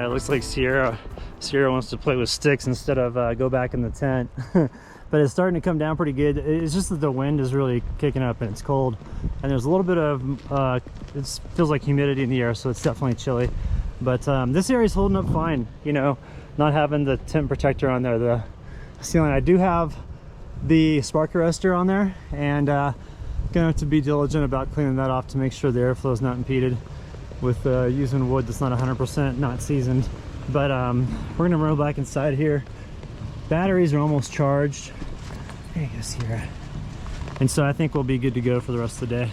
it looks like Sierra wants to play with sticks instead of go back in the tent. But it's starting to come down pretty good. It's just that the wind is really kicking up and it's cold, and there's a little bit of it feels like humidity in the air, so it's definitely chilly. But this area is holding up fine, you know, not having the tent protector on there, the ceiling. I do have the spark arrestor on there, and gonna have to be diligent about cleaning that off to make sure the airflow is not impeded with using wood that's not 100% not seasoned. But we're gonna roll back inside here. Batteries are almost charged. There you go, Sierra. And so I think we'll be good to go for the rest of the day.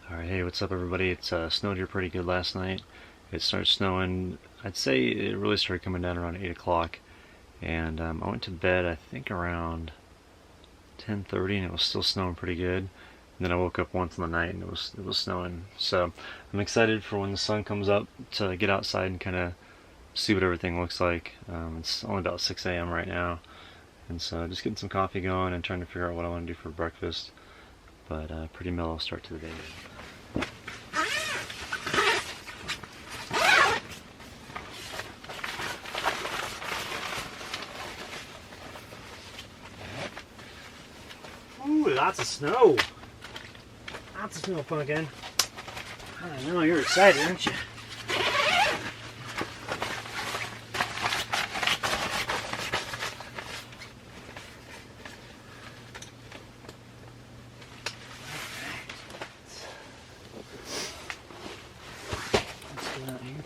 Alright, hey, what's up everybody? It's snowed here pretty good last night. It started snowing, I'd say it really started coming down around 8 o'clock. And I went to bed, I think around 10:30, and it was still snowing pretty good. And then I woke up once in the night and it was snowing. So I'm excited for when the sun comes up to get outside and kind of see what everything looks like. It's only about 6 a.m. right now. And so just getting some coffee going and trying to figure out what I want to do for breakfast. But pretty mellow start to the day. Ooh, lots of snow. Lots of snow, pumpkin. I know, you're excited, aren't you?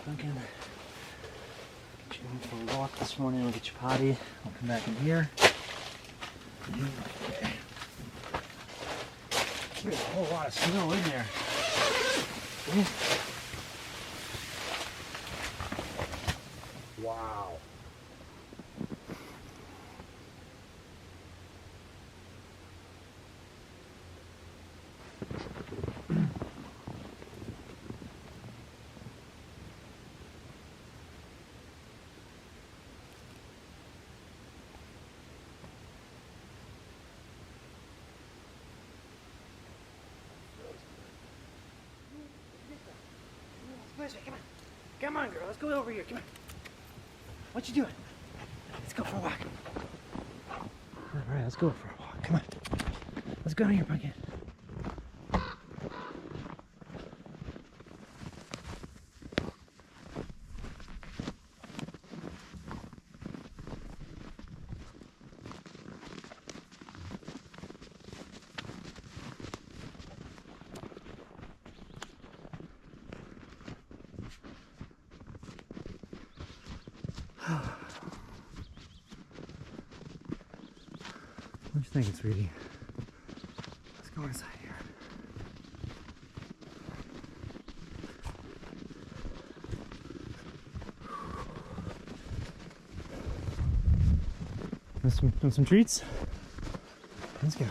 Pumpkin. Get you in for a walk this morning. We'll get your potty. I'll come back in here. Okay. There's a whole lot of snow in there. come this way, come on. Come on, girl, let's go over here, come on. What you doing? Let's go for a walk. All right, let's go for a walk, come on. Let's go down here, pumpkin. What do you think, sweetie? Let's go inside here. Want some treats? Let's go.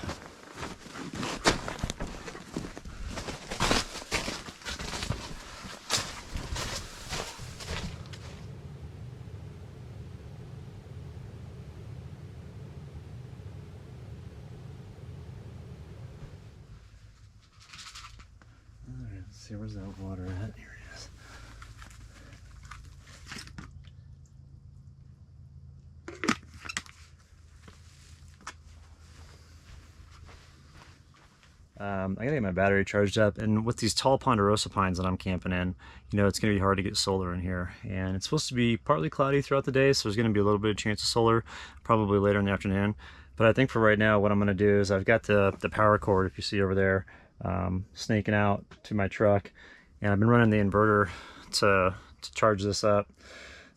Let's see, where's that water at? Here it is. I gotta get my battery charged up, and with these tall ponderosa pines that I'm camping in, you know, it's gonna be hard to get solar in here. And it's supposed to be partly cloudy throughout the day, so there's gonna be a little bit of chance of solar, probably later in the afternoon. But I think for right now, what I'm gonna do is I've got the power cord, if you see over there, snaking out to my truck, and I've been running the inverter to charge this up.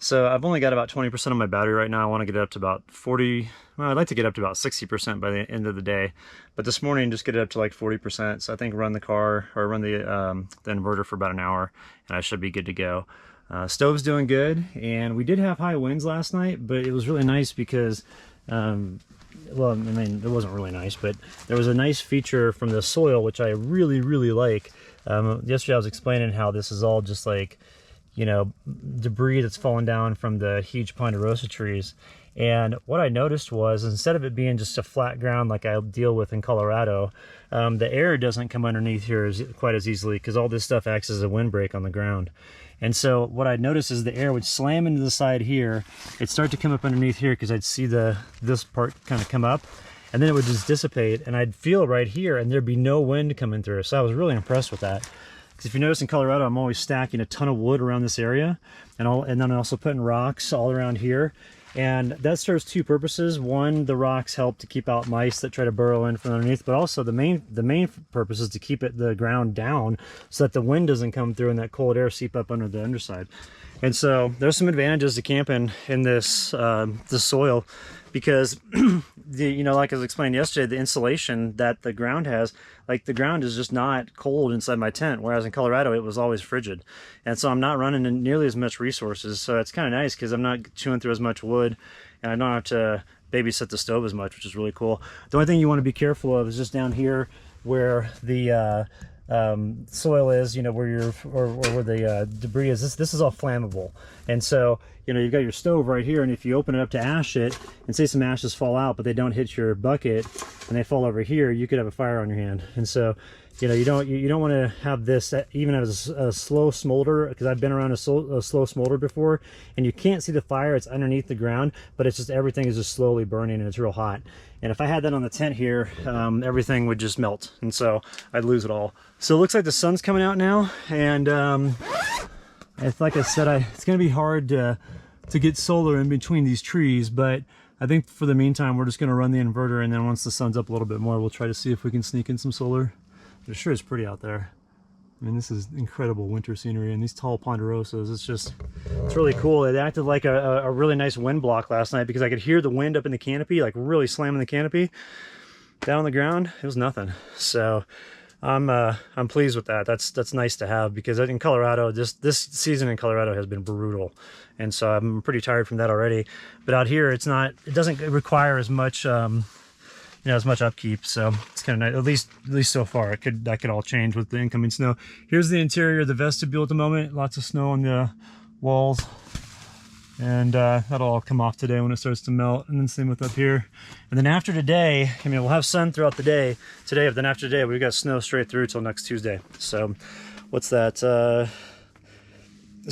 So I've only got about 20% of my battery right now. I want to get it up to about 40. Well, I'd like to get up to about 60% by the end of the day, but this morning just get it up to like 40%. So I think run the car or run the inverter for about an hour, and I should be good to go. Stove's doing good, and we did have high winds last night, but it was really nice because well, I mean, it wasn't really nice, but there was a nice feature from the soil, which I really, really like. Yesterday I was explaining how this is all just like, you know, debris that's fallen down from the huge ponderosa trees. And what I noticed was, instead of it being just a flat ground like I deal with in Colorado, the air doesn't come underneath here quite as easily because all this stuff acts as a windbreak on the ground. And so what I noticed is the air would slam into the side here. It'd start to come up underneath here because I'd see this part kind of come up, and then it would just dissipate, and I'd feel right here, and there'd be no wind coming through. So I was really impressed with that. Because if you notice in Colorado, I'm always stacking a ton of wood around this area, and then also putting rocks all around here. And that serves two purposes. One, the rocks help to keep out mice that try to burrow in from underneath, but also the main purpose is to keep the ground down so that the wind doesn't come through and that cold air seep up under the underside. And so there's some advantages to camping in this soil, because you know, like I was explaining yesterday, the insulation that the ground has, like the ground is just not cold inside my tent, whereas in Colorado it was always frigid. And so I'm not running in nearly as much resources, so it's kind of nice because I'm not chewing through as much wood, and I don't have to babysit the stove as much, which is really cool. The only thing you want to be careful of is just down here where the soil is, you know, where where the debris is. This is all flammable, and so, you know, you've got your stove right here, and if you open it up to ash it, and say some ashes fall out, but they don't hit your bucket, and they fall over here, you could have a fire on your hand. And so, you know, you don't want to have this even as a slow smolder, because I've been around a slow smolder before, and you can't see the fire. It's underneath the ground, but it's just, everything is just slowly burning, and it's real hot. And if I had that on the tent here, everything would just melt, and so I'd lose it all. So it looks like the sun's coming out now, and it's like I said, it's going to be hard to get solar in between these trees, but I think for the meantime, we're just going to run the inverter, and then once the sun's up a little bit more, we'll try to see if we can sneak in some solar. But it sure is pretty out there. I mean, this is incredible winter scenery, and these tall ponderosas, it's really cool. It acted like a really nice wind block last night, because I could hear the wind up in the canopy, like really slamming the canopy. Down on the ground, it was nothing. So I'm pleased with that. That's nice to have, because in Colorado, this season in Colorado has been brutal, and so I'm pretty tired from that already. But out here, it doesn't require as much you know, as much upkeep, so it's kind of nice. At least so far. That could all change with the incoming snow. Here's the interior of the vestibule at the moment. Lots of snow on the walls, and that'll all come off today when it starts to melt. And then same with up here. And then after today, I mean, we'll have sun throughout the day today, but then after today, we've got snow straight through till next Tuesday. So what's that?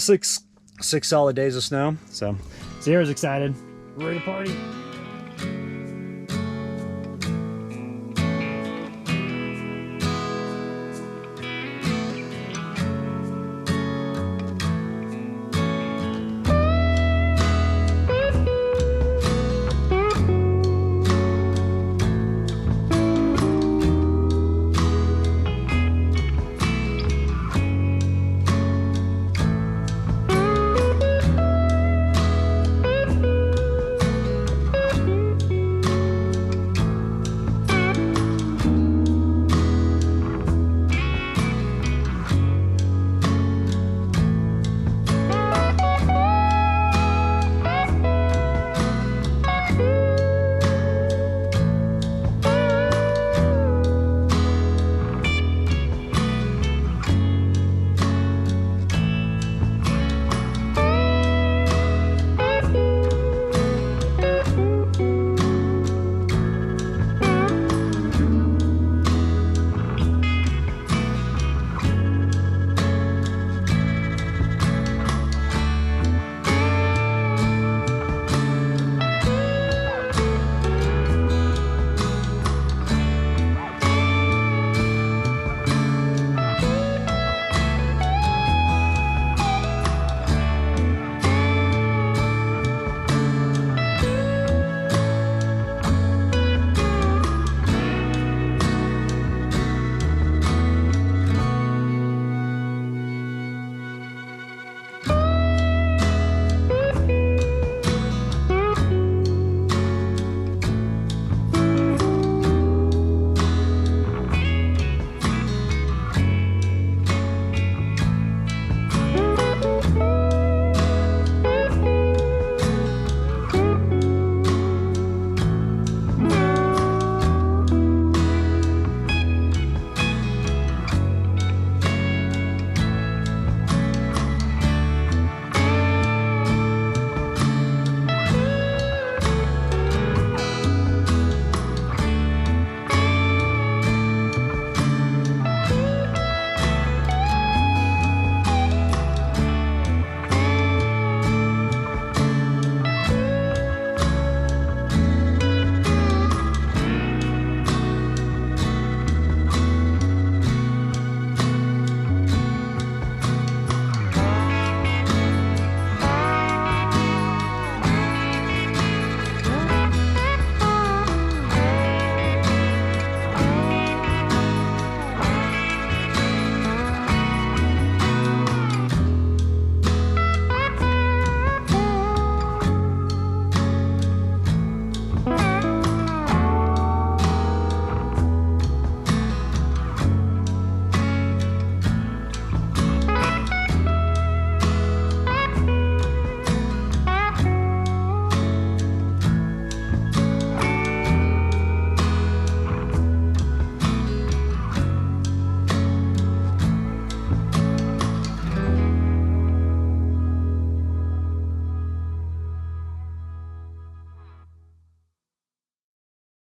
six solid days of snow. So Sierra's excited, ready to party.